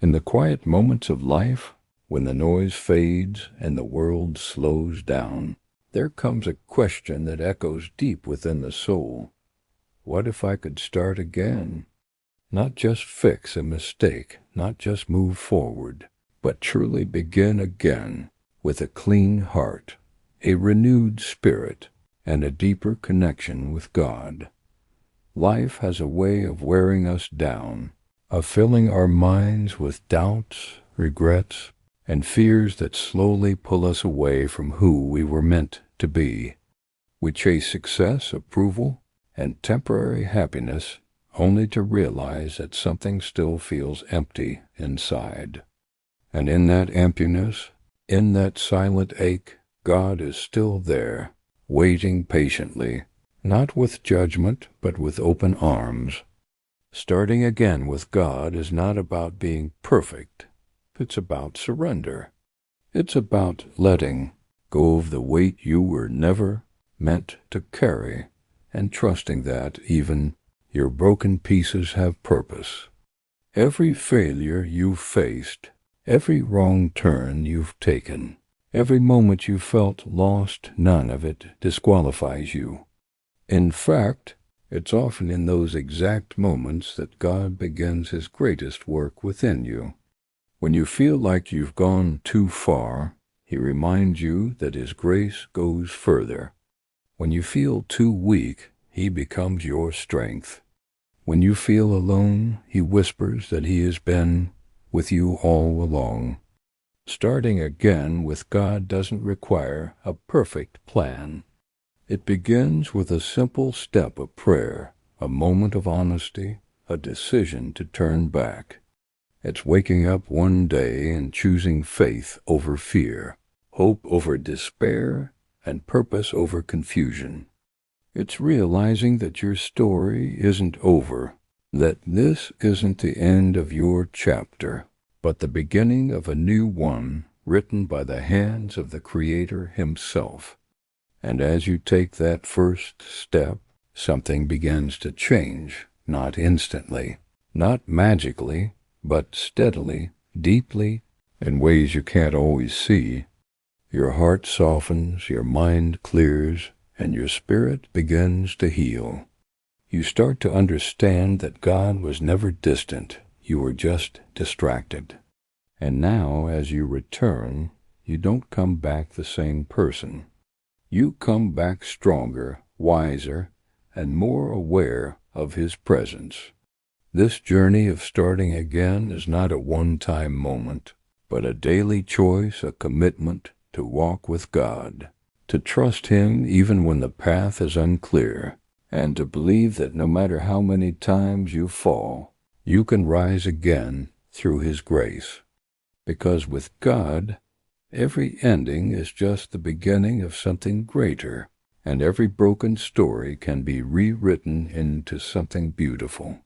In the quiet moments of life, when the noise fades and the world slows down, there comes a question that echoes deep within the soul. What if I could start again? Not just fix a mistake, not just move forward, but truly begin again with a clean heart, a renewed spirit, and a deeper connection with God. Life has a way of wearing us down, of filling our minds with doubts, regrets, and fears that slowly pull us away from who we were meant to be. We chase success, approval, and temporary happiness only to realize that something still feels empty inside. And in that emptiness, in that silent ache, God is still there, waiting patiently, not with judgment, but with open arms. Starting again with God is not about being perfect. It's about surrender. It's about letting go of the weight you were never meant to carry, and trusting that even your broken pieces have purpose. Every failure you've faced, every wrong turn you've taken, every moment you felt lost, none of it disqualifies you. In fact, it's often in those exact moments that God begins His greatest work within you. When you feel like you've gone too far, He reminds you that His grace goes further. When you feel too weak, He becomes your strength. When you feel alone, He whispers that He has been with you all along. Starting again with God doesn't require a perfect plan. It begins with a simple step of prayer, a moment of honesty, a decision to turn back. It's waking up one day and choosing faith over fear, hope over despair, and purpose over confusion. It's realizing that your story isn't over, that this isn't the end of your chapter, but the beginning of a new one written by the hands of the Creator Himself. And as you take that first step, something begins to change, not instantly, not magically, but steadily, deeply, in ways you can't always see. Your heart softens, your mind clears, and your spirit begins to heal. You start to understand that God was never distant, you were just distracted. And now, as you return, you don't come back the same person. You come back stronger, wiser, and more aware of His presence. This journey of starting again is not a one-time moment, but a daily choice, a commitment to walk with God, to trust Him even when the path is unclear, and to believe that no matter how many times you fall, you can rise again through His grace. Because with God, every ending is just the beginning of something greater, and every broken story can be rewritten into something beautiful.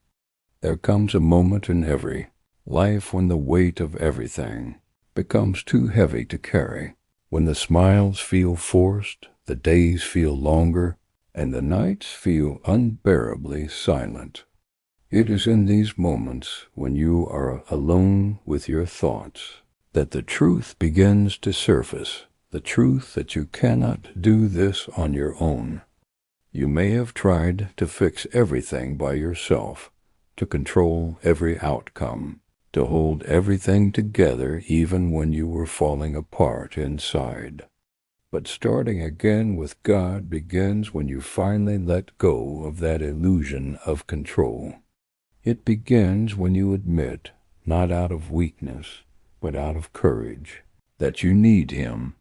There comes a moment in every life when the weight of everything becomes too heavy to carry, when the smiles feel forced, the days feel longer, and the nights feel unbearably silent. It is in these moments, when you are alone with your thoughts, that the truth begins to surface, the truth that you cannot do this on your own. You may have tried to fix everything by yourself, to control every outcome, to hold everything together even when you were falling apart inside. But starting again with God begins when you finally let go of that illusion of control. It begins when you admit, not out of weakness, but out of courage, that you need Him,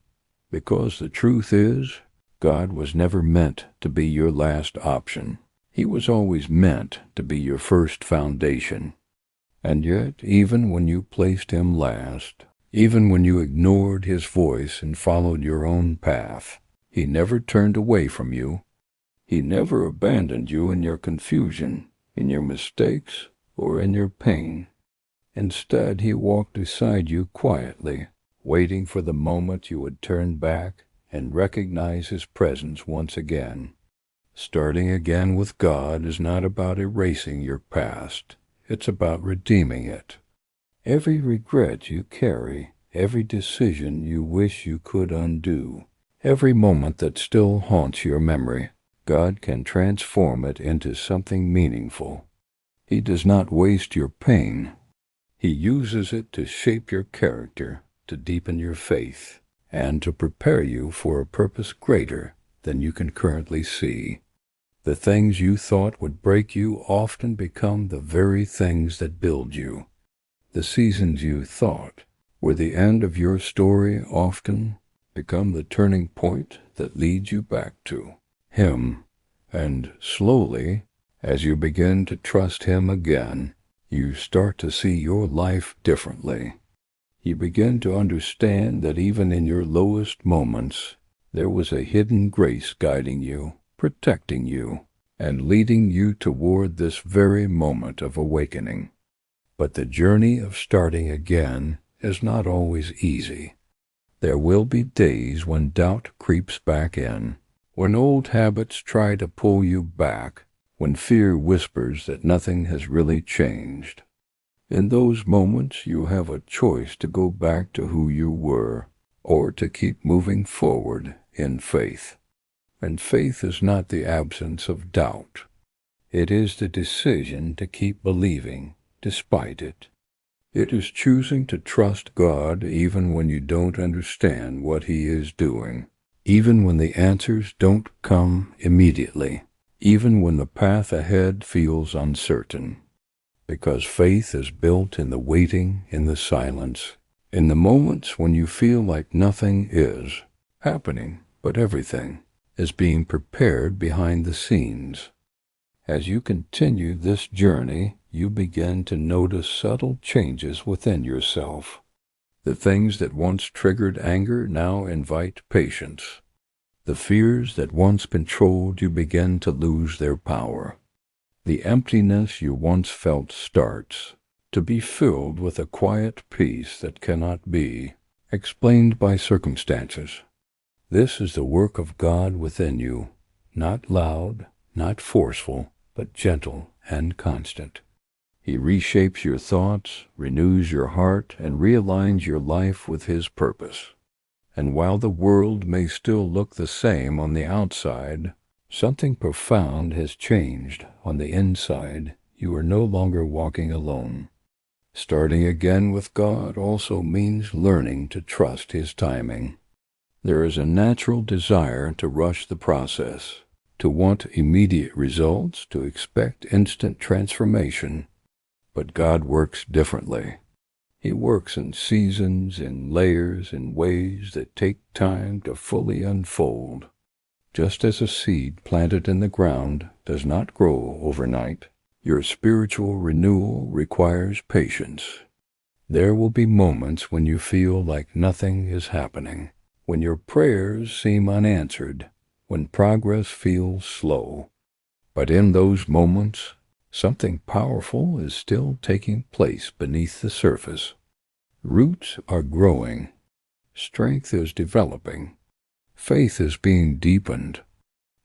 because the truth is, God was never meant to be your last option. He was always meant to be your first foundation. And yet, even when you placed Him last, even when you ignored His voice and followed your own path, He never turned away from you. He never abandoned you in your confusion, in your mistakes, or in your pain. Instead, He walked beside you quietly, waiting for the moment you would turn back and recognize His presence once again. Starting again with God is not about erasing your past. It's about redeeming it. Every regret you carry, every decision you wish you could undo, every moment that still haunts your memory, God can transform it into something meaningful. He does not waste your pain. He uses it to shape your character, to deepen your faith, and to prepare you for a purpose greater than you can currently see. The things you thought would break you often become the very things that build you. The seasons you thought were the end of your story often become the turning point that leads you back to Him. And slowly, as you begin to trust Him again, you start to see your life differently. You begin to understand that even in your lowest moments, there was a hidden grace guiding you, protecting you, and leading you toward this very moment of awakening. But the journey of starting again is not always easy. There will be days when doubt creeps back in, when old habits try to pull you back, when fear whispers that nothing has really changed. In those moments, you have a choice to go back to who you were, or to keep moving forward in faith. And faith is not the absence of doubt. It is the decision to keep believing despite it. It is choosing to trust God even when you don't understand what He is doing, even when the answers don't come immediately, even when the path ahead feels uncertain. Because faith is built in the waiting, in the silence, in the moments when you feel like nothing is happening, but everything is being prepared behind the scenes. As you continue this journey, you begin to notice subtle changes within yourself. The things that once triggered anger now invite patience. The fears that once controlled you begin to lose their power. The emptiness you once felt starts to be filled with a quiet peace that cannot be explained by circumstances. This is the work of God within you, not loud, not forceful, but gentle and constant. He reshapes your thoughts, renews your heart, and realigns your life with His purpose. And while the world may still look the same on the outside, something profound has changed on the inside. You are no longer walking alone. Starting again with God also means learning to trust His timing. There is a natural desire to rush the process, to want immediate results, to expect instant transformation. But God works differently. He works in seasons, in layers, in ways that take time to fully unfold. Just as a seed planted in the ground does not grow overnight, your spiritual renewal requires patience. There will be moments when you feel like nothing is happening, when your prayers seem unanswered, when progress feels slow. But in those moments, something powerful is still taking place beneath the surface. Roots are growing. Strength is developing. Faith is being deepened.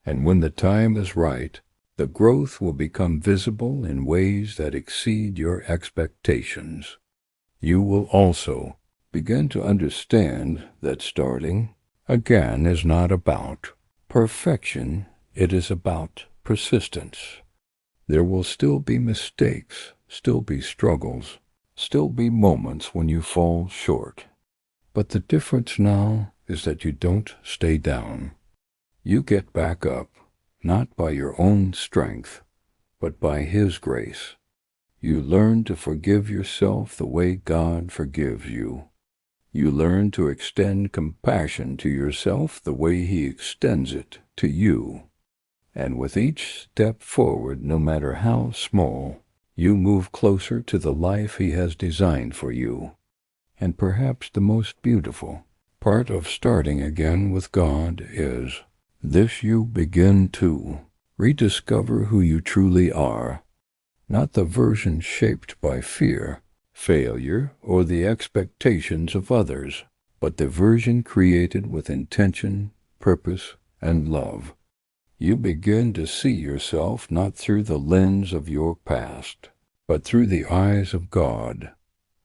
And when the time is right, the growth will become visible in ways that exceed your expectations. You will also begin to understand that starting again is not about perfection, it is about persistence. There will still be mistakes, still be struggles, still be moments when you fall short. But the difference now is that you don't stay down. You get back up, not by your own strength, but by His grace. You learn to forgive yourself the way God forgives you. You learn to extend compassion to yourself the way He extends it to you. And with each step forward, no matter how small, you move closer to the life He has designed for you. And perhaps the most beautiful part of starting again with God is this: you begin to rediscover who you truly are, not the version shaped by fear, failure, or the expectations of others, but the version created with intention, purpose, and love. You begin to see yourself not through the lens of your past, but through the eyes of God.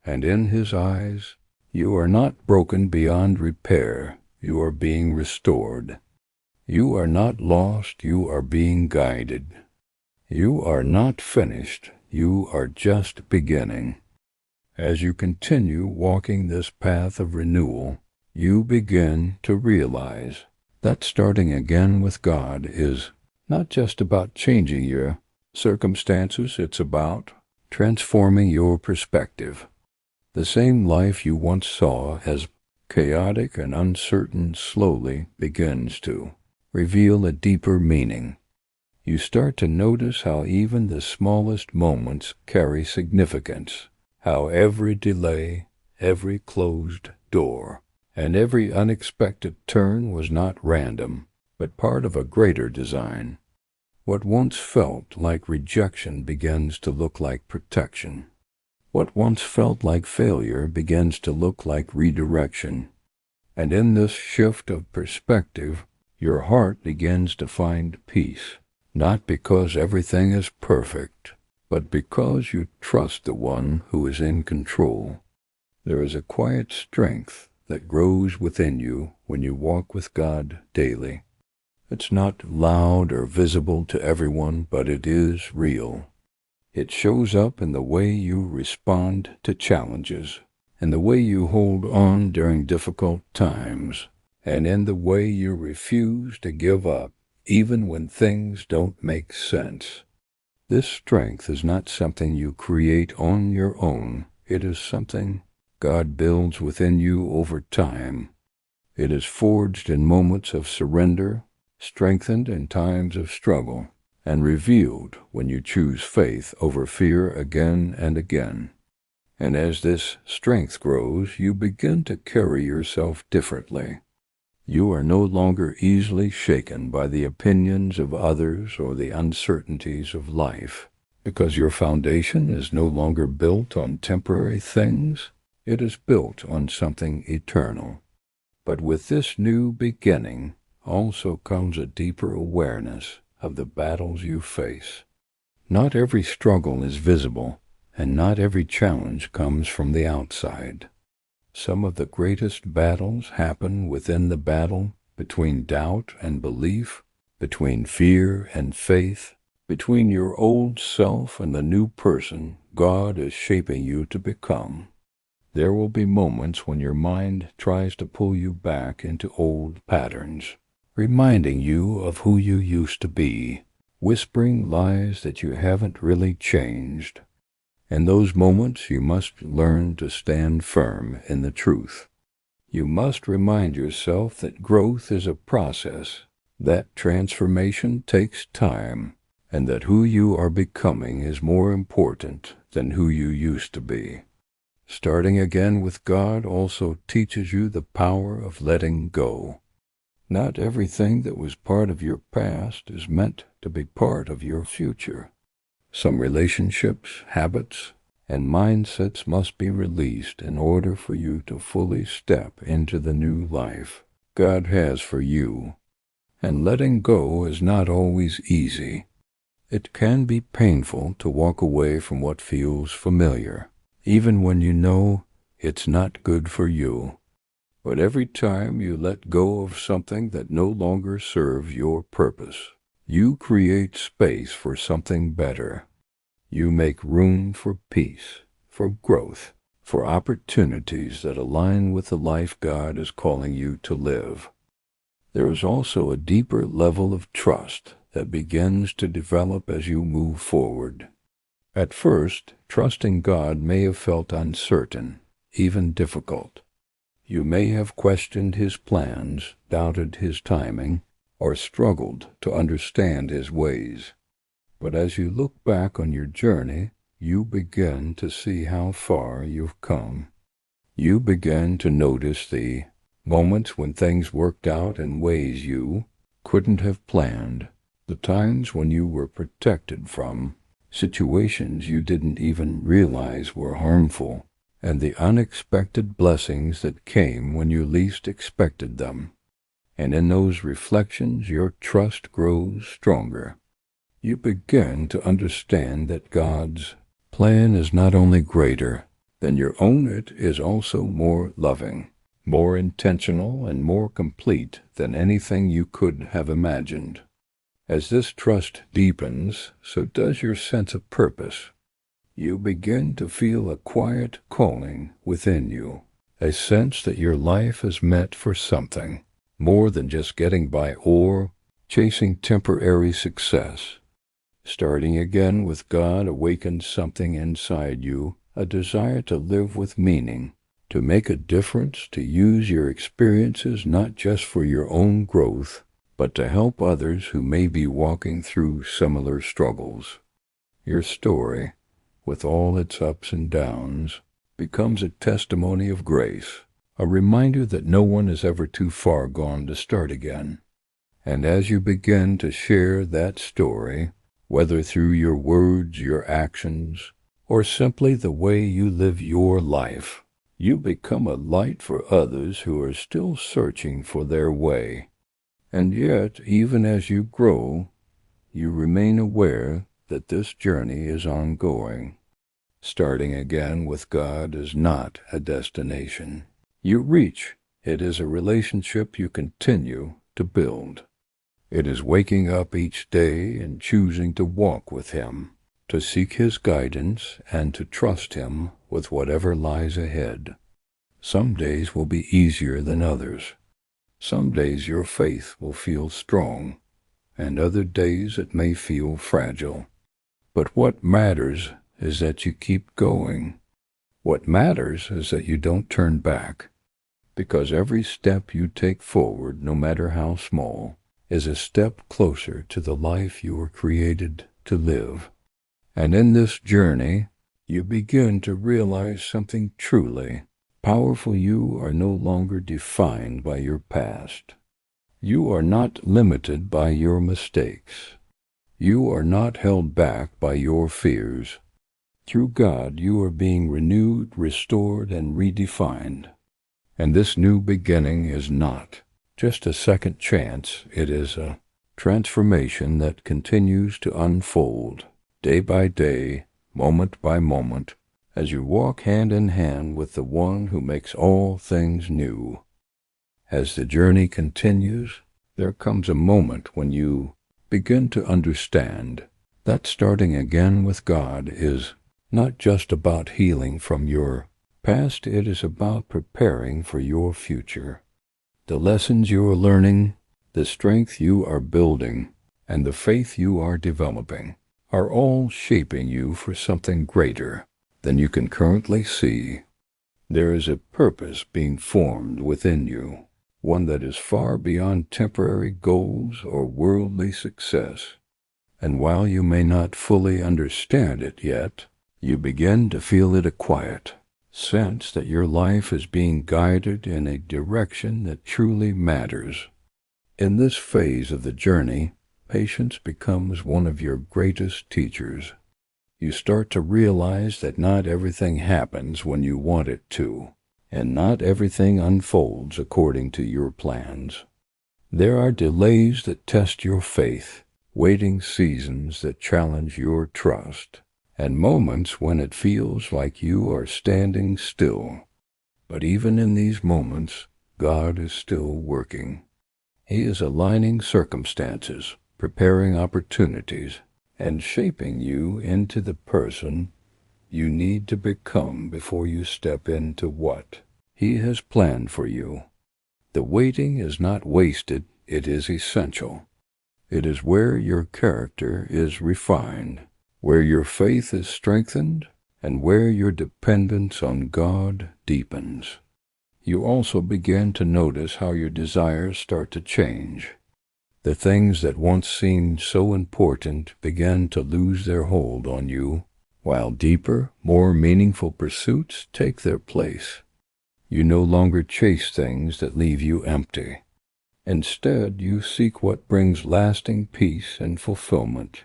and in his eyes, you are not broken beyond repair, you are being restored. You are not lost, you are being guided. You are not finished, you are just beginning. As you continue walking this path of renewal, you begin to realize that starting again with God is not just about changing your circumstances, it's about transforming your perspective. The same life you once saw as chaotic and uncertain slowly begins to reveal a deeper meaning. You start to notice how even the smallest moments carry significance, how every delay, every closed door, and every unexpected turn was not random, but part of a greater design. What once felt like rejection begins to look like protection. What once felt like failure begins to look like redirection. And in this shift of perspective, your heart begins to find peace, not because everything is perfect, but because you trust the one who is in control. There is a quiet strength that grows within you when you walk with God daily. It's not loud or visible to everyone, but it is real. It shows up in the way you respond to challenges, in the way you hold on during difficult times, and in the way you refuse to give up even when things don't make sense. This strength is not something you create on your own. It is something God builds within you over time. It is forged in moments of surrender, strengthened in times of struggle, and revealed when you choose faith over fear again and again. And as this strength grows, you begin to carry yourself differently. You are no longer easily shaken by the opinions of others or the uncertainties of life, because your foundation is no longer built on temporary things. It is built on something eternal. But with this new beginning also comes a deeper awareness of the battles you face. Not every struggle is visible, and not every challenge comes from the outside. Some of the greatest battles happen within the battle between doubt and belief, between fear and faith, between your old self and the new person God is shaping you to become. There will be moments when your mind tries to pull you back into old patterns, reminding you of who you used to be, whispering lies that you haven't really changed. In those moments, you must learn to stand firm in the truth. You must remind yourself that growth is a process, that transformation takes time, and that who you are becoming is more important than who you used to be. Starting again with God also teaches you the power of letting go. Not everything that was part of your past is meant to be part of your future. Some relationships, habits, and mindsets must be released in order for you to fully step into the new life God has for you. And letting go is not always easy. It can be painful to walk away from what feels familiar, even when you know it's not good for you. But every time you let go of something that no longer serves your purpose, you create space for something better. You make room for peace, for growth, for opportunities that align with the life God is calling you to live. There is also a deeper level of trust that begins to develop as you move forward. At first, trusting God may have felt uncertain, even difficult. You may have questioned His plans, doubted His timing, or struggled to understand His ways. But as you look back on your journey, you begin to see how far you've come. You begin to notice the moments when things worked out in ways you couldn't have planned, the times when you were protected from situations you didn't even realize were harmful, and the unexpected blessings that came when you least expected them. And in those reflections, your trust grows stronger. You begin to understand that God's plan is not only greater, then your own it is also more loving, more intentional, and more complete than anything you could have imagined. As this trust deepens, so does your sense of purpose. You begin to feel a quiet calling within you, a sense that your life is meant for something more than just getting by or chasing temporary success. Starting again with God awakens something inside you, a desire to live with meaning, to make a difference, to use your experiences not just for your own growth, but to help others who may be walking through similar struggles. Your story, with all its ups and downs, becomes a testimony of grace, a reminder that no one is ever too far gone to start again. And as you begin to share that story, whether through your words, your actions, or simply the way you live your life, you become a light for others who are still searching for their way. And yet, even as you grow, you remain aware that this journey is ongoing. Starting again with God is not a destination you reach. It is a relationship you continue to build. It is waking up each day and choosing to walk with Him, to seek His guidance, and to trust Him with whatever lies ahead. Some days will be easier than others. Some days your faith will feel strong, and other days it may feel fragile. But what matters is that you keep going. What matters is that you don't turn back, because every step you take forward, no matter how small, is a step closer to the life you were created to live. And in this journey, you begin to realize something truly powerful. You are no longer defined by your past. You are not limited by your mistakes. You are not held back by your fears. Through God, you are being renewed, restored, and redefined. And this new beginning is not just a second chance. It is a transformation that continues to unfold day by day, moment by moment, as you walk hand in hand with the one who makes all things new. As the journey continues, there comes a moment when you begin to understand that starting again with God is not just about healing from your past, it is about preparing for your future. The lessons you are learning, the strength you are building, and the faith you are developing are all shaping you for something greater than you can currently see. There is a purpose being formed within you, one that is far beyond temporary goals or worldly success. And while you may not fully understand it yet, you begin to feel it a quiet sense that your life is being guided in a direction that truly matters. In this phase of the journey, patience becomes one of your greatest teachers. You start to realize that not everything happens when you want it to, and not everything unfolds according to your plans. There are delays that test your faith, waiting seasons that challenge your trust, and moments when it feels like you are standing still. But even in these moments, God is still working. He is aligning circumstances, preparing opportunities, and shaping you into the person you need to become before you step into what He has planned for you. The waiting is not wasted, it is essential. It is where your character is refined, where your faith is strengthened, and where your dependence on God deepens. You also begin to notice how your desires start to change. The things that once seemed so important begin to lose their hold on you, while deeper, more meaningful pursuits take their place. You no longer chase things that leave you empty. Instead, you seek what brings lasting peace and fulfillment.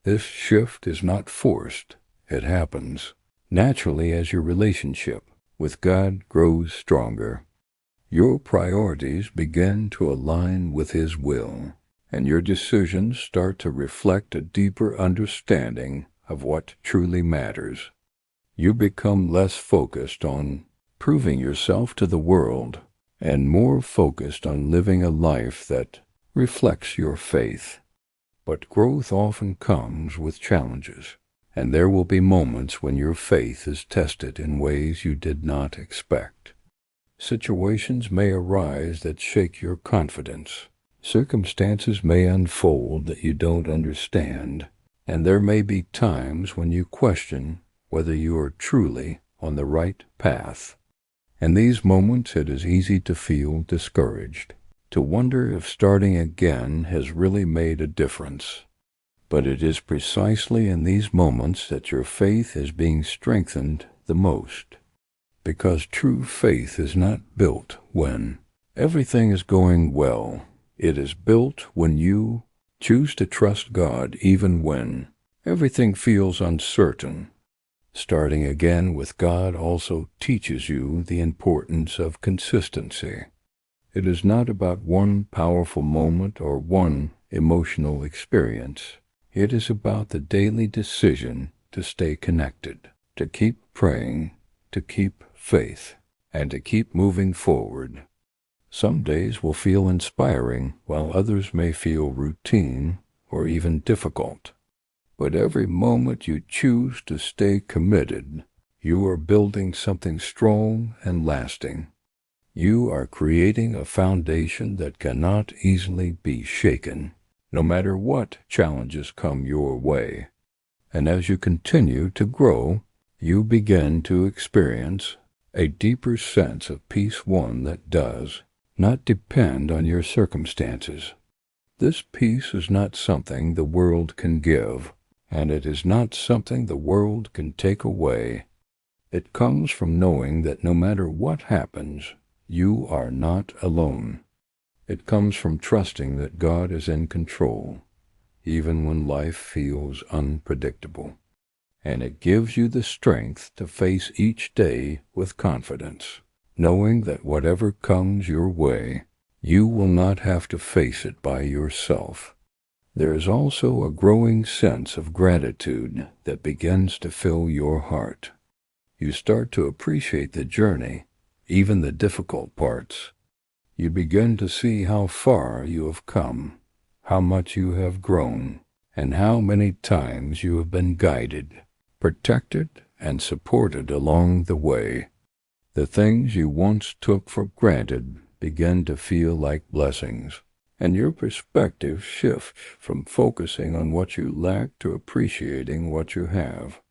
This shift is not forced. It happens naturally as your relationship with God grows stronger. Your priorities begin to align with His will, and your decisions start to reflect a deeper understanding of what truly matters. You become less focused on proving yourself to the world and more focused on living a life that reflects your faith. But growth often comes with challenges, and there will be moments when your faith is tested in ways you did not expect. Situations may arise that shake your confidence. Circumstances may unfold that you don't understand, and there may be times when you question whether you are truly on the right path. In these moments it is easy to feel discouraged, to wonder if starting again has really made a difference. But it is precisely in these moments that your faith is being strengthened the most, because true faith is not built when everything is going well. It is built when you choose to trust God even when everything feels uncertain. Starting again with God also teaches you the importance of consistency. It is not about one powerful moment or one emotional experience. It is about the daily decision to stay connected, to keep praying, to keep faith, and to keep moving forward. Some days will feel inspiring, while others may feel routine or even difficult. But every moment you choose to stay committed, you are building something strong and lasting. You are creating a foundation that cannot easily be shaken, no matter what challenges come your way. And as you continue to grow, you begin to experience a deeper sense of peace, one that does not depend on your circumstances. This peace is not something the world can give, and it is not something the world can take away. It comes from knowing that no matter what happens, you are not alone. It comes from trusting that God is in control, even when life feels unpredictable. And it gives you the strength to face each day with confidence, knowing that whatever comes your way, you will not have to face it by yourself. There is also a growing sense of gratitude that begins to fill your heart. You start to appreciate the journey, even the difficult parts. You begin to see how far you have come, how much you have grown, and how many times you have been guided, protected, and supported along the way. The things you once took for granted begin to feel like blessings, and your perspective shifts from focusing on what you lack to appreciating what you have.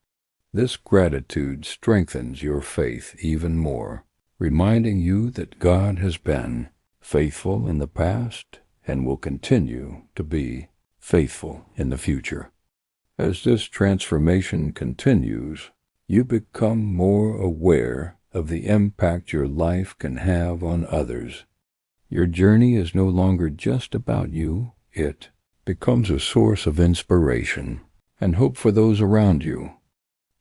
This gratitude strengthens your faith even more, reminding you that God has been faithful in the past and will continue to be faithful in the future. As this transformation continues, you become more aware of the impact your life can have on others. Your journey is no longer just about you. It becomes a source of inspiration and hope for those around you.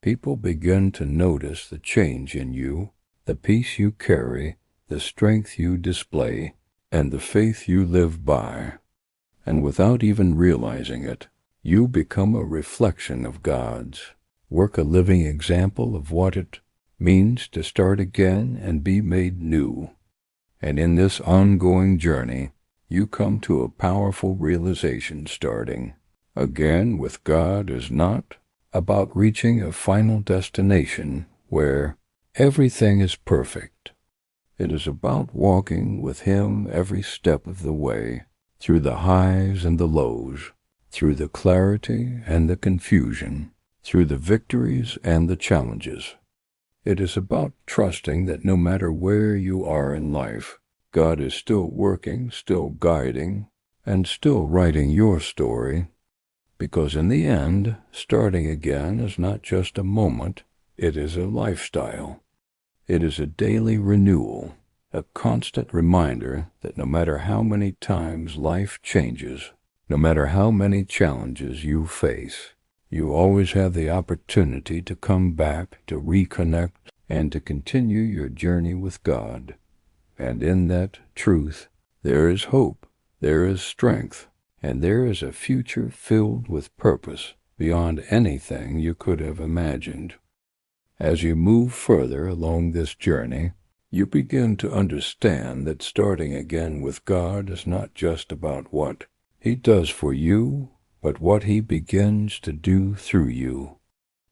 People begin to notice the change in you, the peace you carry, the strength you display, and the faith you live by. And without even realizing it, you become a reflection of God's work, a living example of what it means to start again and be made new. And in this ongoing journey, you come to a powerful realization: starting again with God is not about reaching a final destination where everything is perfect. It is about walking with Him every step of the way, through the highs and the lows, through the clarity and the confusion, through the victories and the challenges. It is about trusting that no matter where you are in life, God is still working, still guiding, and still writing your story. Because in the end, starting again is not just a moment, it is a lifestyle. It is a daily renewal, a constant reminder that no matter how many times life changes, no matter how many challenges you face, you always have the opportunity to come back, to reconnect, and to continue your journey with God. And in that truth, there is hope, there is strength, and there is a future filled with purpose beyond anything you could have imagined. As you move further along this journey, you begin to understand that starting again with God is not just about what He does for you, but what He begins to do through you.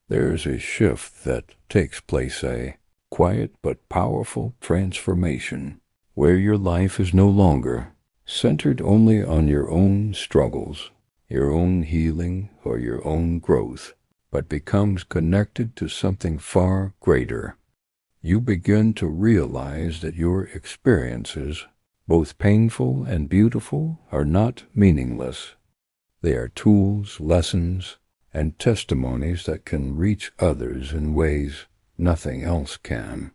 There's a shift that takes place, a quiet but powerful transformation, where your life is no longer centered only on your own struggles, your own healing, or your own growth, but becomes connected to something far greater. You begin to realize that your experiences, both painful and beautiful, are not meaningless. They are tools, lessons, and testimonies that can reach others in ways nothing else can.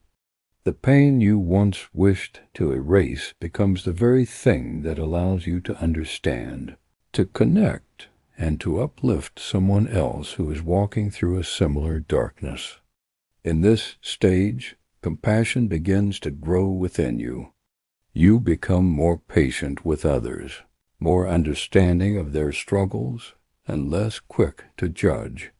The pain you once wished to erase becomes the very thing that allows you to understand, to connect, and to uplift someone else who is walking through a similar darkness. In this stage, compassion begins to grow within you. You become more patient with others, more understanding of their struggles, and less quick to judge.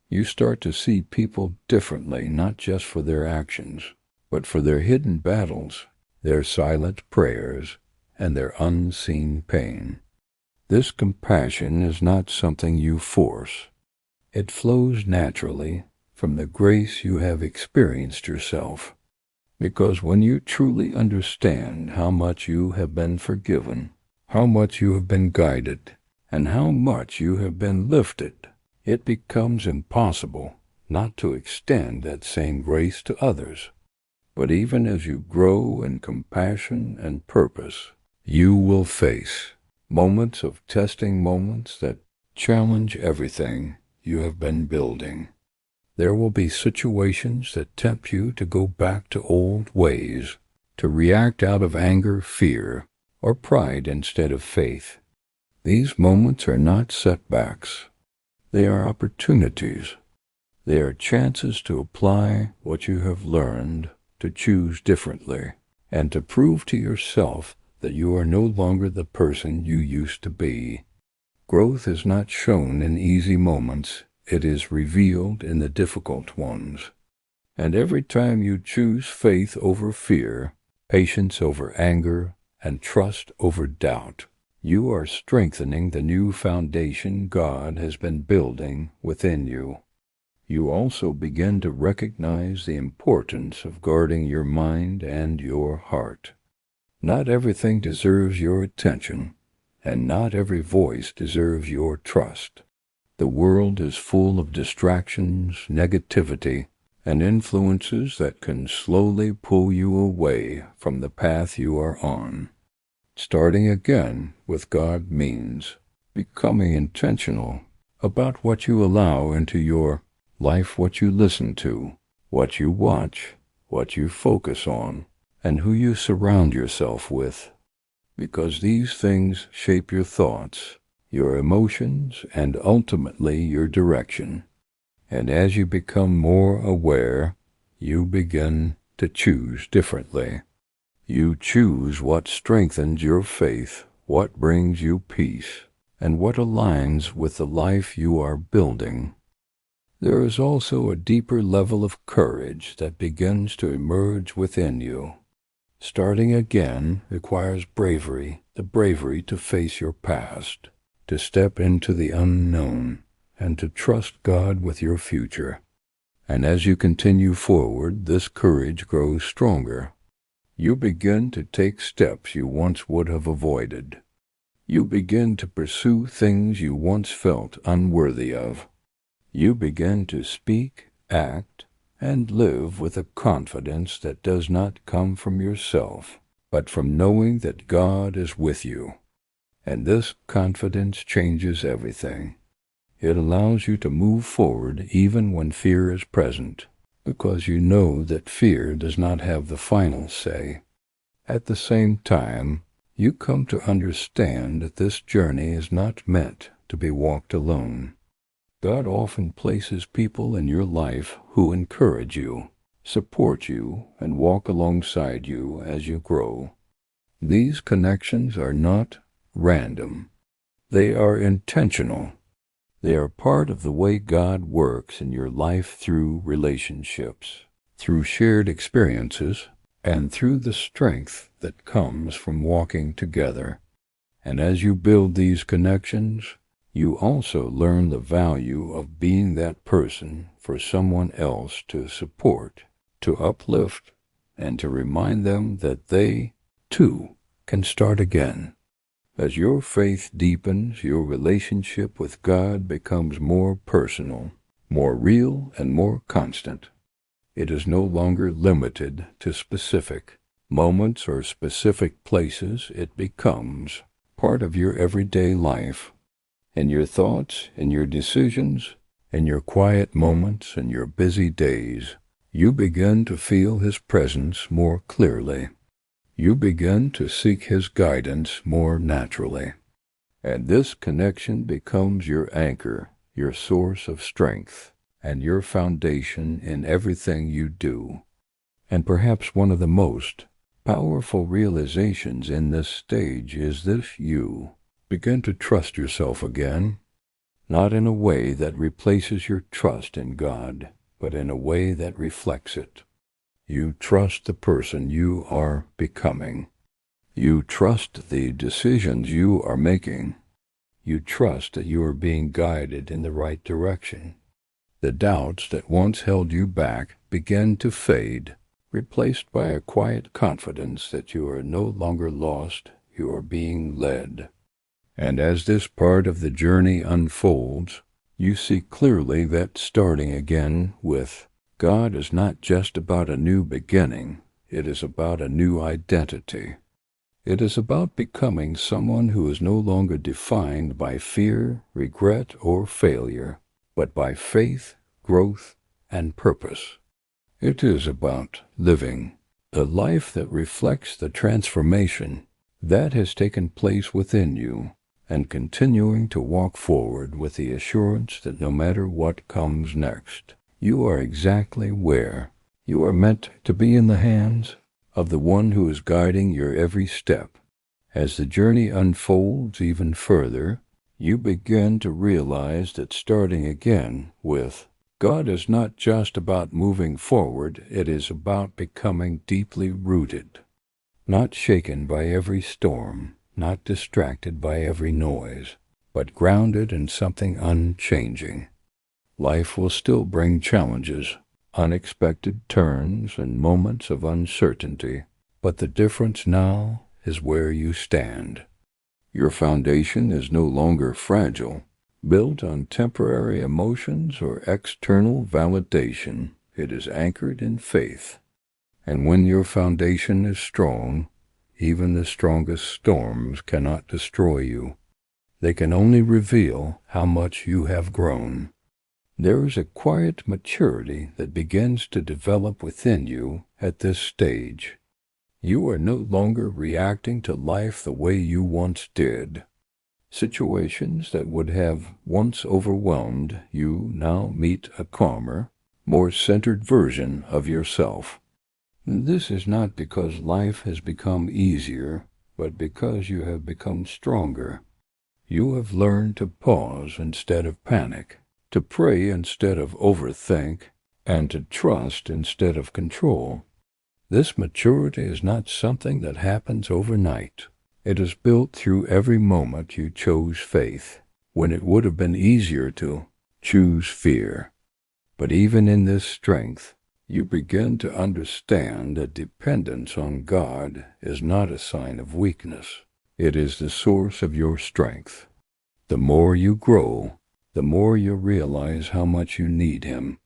You start to see people differently, not just for their actions, but for their hidden battles, their silent prayers, and their unseen pain. This compassion is not something you force. It flows naturally from the grace you have experienced yourself. Because when you truly understand how much you have been forgiven, how much you have been guided, and how much you have been lifted, it becomes impossible not to extend that same grace to others. But even as you grow in compassion and purpose, you will face moments of testing, moments that challenge everything you have been building. There will be situations that tempt you to go back to old ways, to react out of anger, fear, or pride instead of faith. These moments are not setbacks. They are opportunities. They are chances to apply what you have learned, to choose differently, and to prove to yourself that you are no longer the person you used to be. Growth is not shown in easy moments. It is revealed in the difficult ones. And every time you choose faith over fear, patience over anger, and trust over doubt, you are strengthening the new foundation God has been building within you. You also begin to recognize the importance of guarding your mind and your heart. Not everything deserves your attention, and not every voice deserves your trust. The world is full of distractions, negativity, and influences that can slowly pull you away from the path you are on. Starting again with God means becoming intentional about what you allow into your life, what you listen to, what you watch, what you focus on, and who you surround yourself with. Because these things shape your thoughts, your emotions, and ultimately your direction. And as you become more aware, you begin to choose differently. You choose what strengthens your faith, what brings you peace, and what aligns with the life you are building. There is also a deeper level of courage that begins to emerge within you. Starting again requires bravery, the bravery to face your past, to step into the unknown, and to trust God with your future. And as you continue forward, this courage grows stronger. You begin to take steps you once would have avoided. You begin to pursue things you once felt unworthy of. You begin to speak, act, and live with a confidence that does not come from yourself, but from knowing that God is with you. And this confidence changes everything. It allows you to move forward even when fear is present, because you know that fear does not have the final say. At the same time, you come to understand that this journey is not meant to be walked alone. God often places people in your life who encourage you, support you, and walk alongside you as you grow. These connections are not random. They are intentional. They are part of the way God works in your life through relationships, through shared experiences, and through the strength that comes from walking together. And as you build these connections, you also learn the value of being that person for someone else to support, to uplift, and to remind them that they, too, can start again. As your faith deepens, your relationship with God becomes more personal, more real, and more constant. It is no longer limited to specific moments or specific places. It becomes part of your everyday life, in your thoughts, in your decisions, in your quiet moments, in your busy days. You begin to feel His presence more clearly. You begin to seek His guidance more naturally. And this connection becomes your anchor, your source of strength, and your foundation in everything you do. And perhaps one of the most powerful realizations in this stage is that you begin to trust yourself again, not in a way that replaces your trust in God, but in a way that reflects it. You trust the person you are becoming. You trust the decisions you are making. You trust that you are being guided in the right direction. The doubts that once held you back begin to fade, replaced by a quiet confidence that you are no longer lost, you are being led. And as this part of the journey unfolds, you see clearly that starting again with God is not just about a new beginning, it is about a new identity. It is about becoming someone who is no longer defined by fear, regret, or failure, but by faith, growth, and purpose. It is about living a life that reflects the transformation that has taken place within you, and continuing to walk forward with the assurance that no matter what comes next, you are exactly where you are meant to be, in the hands of the one who is guiding your every step. As the journey unfolds even further, you begin to realize that starting again with God is not just about moving forward, it is about becoming deeply rooted, not shaken by every storm, not distracted by every noise, but grounded in something unchanging. Life will still bring challenges, unexpected turns, and moments of uncertainty, but the difference now is where you stand. Your foundation is no longer fragile, built on temporary emotions or external validation. It is anchored in faith. And when your foundation is strong, even the strongest storms cannot destroy you. They can only reveal how much you have grown. There is a quiet maturity that begins to develop within you at this stage. You are no longer reacting to life the way you once did. Situations that would have once overwhelmed you now meet a calmer, more centered version of yourself. This is not because life has become easier, but because you have become stronger. You have learned to pause instead of panic, to pray instead of overthink, and to trust instead of control. This maturity is not something that happens overnight. It is built through every moment you chose faith, when it would have been easier to choose fear. But even in this strength, you begin to understand that dependence on God is not a sign of weakness. It is the source of your strength. The more you grow, the more you realize how much you need Him,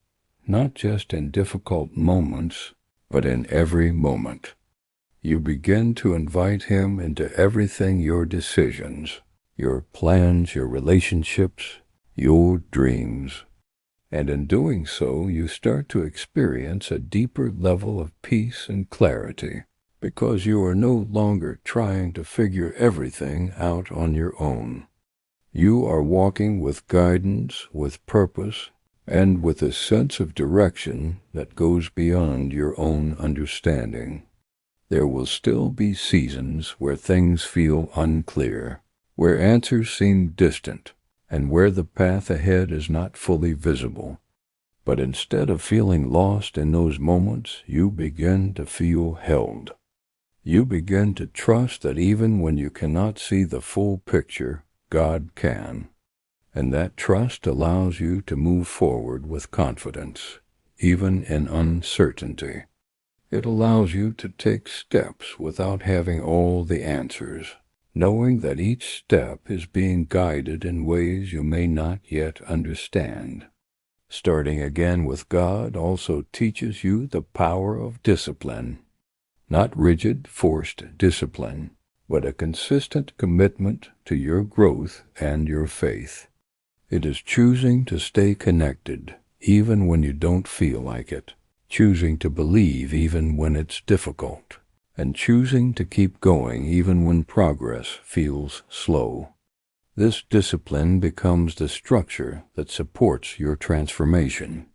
not just in difficult moments, but in every moment. You begin to invite Him into everything: your decisions, your plans, your relationships, your dreams. And in doing so, you start to experience a deeper level of peace and clarity, because you are no longer trying to figure everything out on your own. You are walking with guidance, with purpose, and with a sense of direction that goes beyond your own understanding. There will still be seasons where things feel unclear, where answers seem distant, and where the path ahead is not fully visible. But instead of feeling lost in those moments, you begin to feel held. You begin to trust that even when you cannot see the full picture, God can. And that trust allows you to move forward with confidence, even in uncertainty. It allows you to take steps without having all the answers, knowing that each step is being guided in ways you may not yet understand. Starting again with God also teaches you the power of discipline. Not rigid, forced discipline, but a consistent commitment to your growth and your faith. It is choosing to stay connected, even when you don't feel like it, choosing to believe even when it's difficult, and choosing to keep going even when progress feels slow. This discipline becomes the structure that supports your transformation.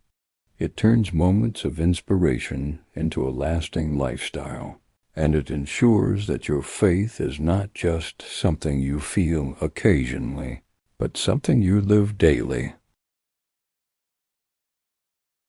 It turns moments of inspiration into a lasting lifestyle, and it ensures that your faith is not just something you feel occasionally, but something you live daily.